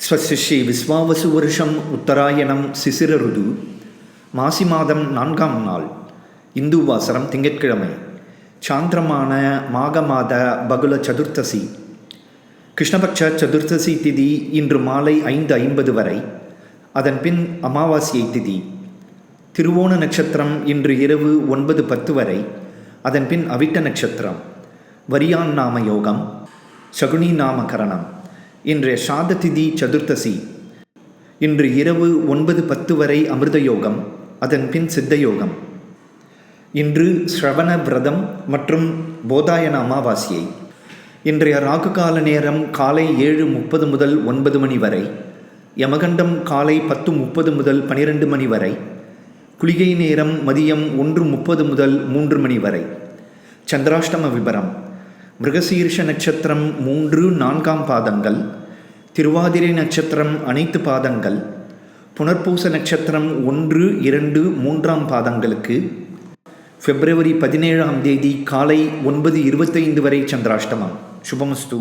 ஸ்வஸ்ய ஸ்ரீ விஸ்வாவசு வருஷம் உத்தராயணம் சிசிர ருது மாசி மாதம் 4ஆம் நாள் இந்து வாசரம் திங்கட்கிழமை சாந்திரமான மாக மாத பகுல சதுர்த்தசி கிருஷ்ணபக்ஷ சதுர்த்தசி திதி இன்று மாலை 5:50 வரை. அதன் பின் அமாவாசையை திதி. திருவோண நட்சத்திரம் இன்று இரவு 9:10 வரை. அதன் பின் அவிட்ட நட்சத்திரம். வரியான் நாம யோகம், சகுனி நாமகரணம். இன்றைய சாத திதி சதுர்த்தசி. இன்று இரவு 9:10 வரை அமிர்த யோகம், அதன் பின் சித்த யோகம். இன்று ஸ்ரவண விரதம் மற்றும் போதாயன அமாவாசையை. இன்றைய ராகு கால நேரம் காலை 7:30 முதல் 9 மணி வரை. யமகண்டம் காலை 10:30 முதல் 12 மணி வரை. குளிகை நேரம் மதியம் 1:30 முதல் 3 மணி வரை. சந்திராஷ்டம விபரம். மிருகசீர்ஷ நட்சத்திரம் 3-4ஆம் பாதங்கள், திருவாதிரை நட்சத்திரம் அனைத்து பாதங்கள், புனர்பூச நட்சத்திரம் 1-2-3ஆம் பாதங்களுக்கு பிப்ரவரி 17ஆம் தேதி காலை 9:25 வரை சந்திராஷ்டமம். சுபமஸ்து.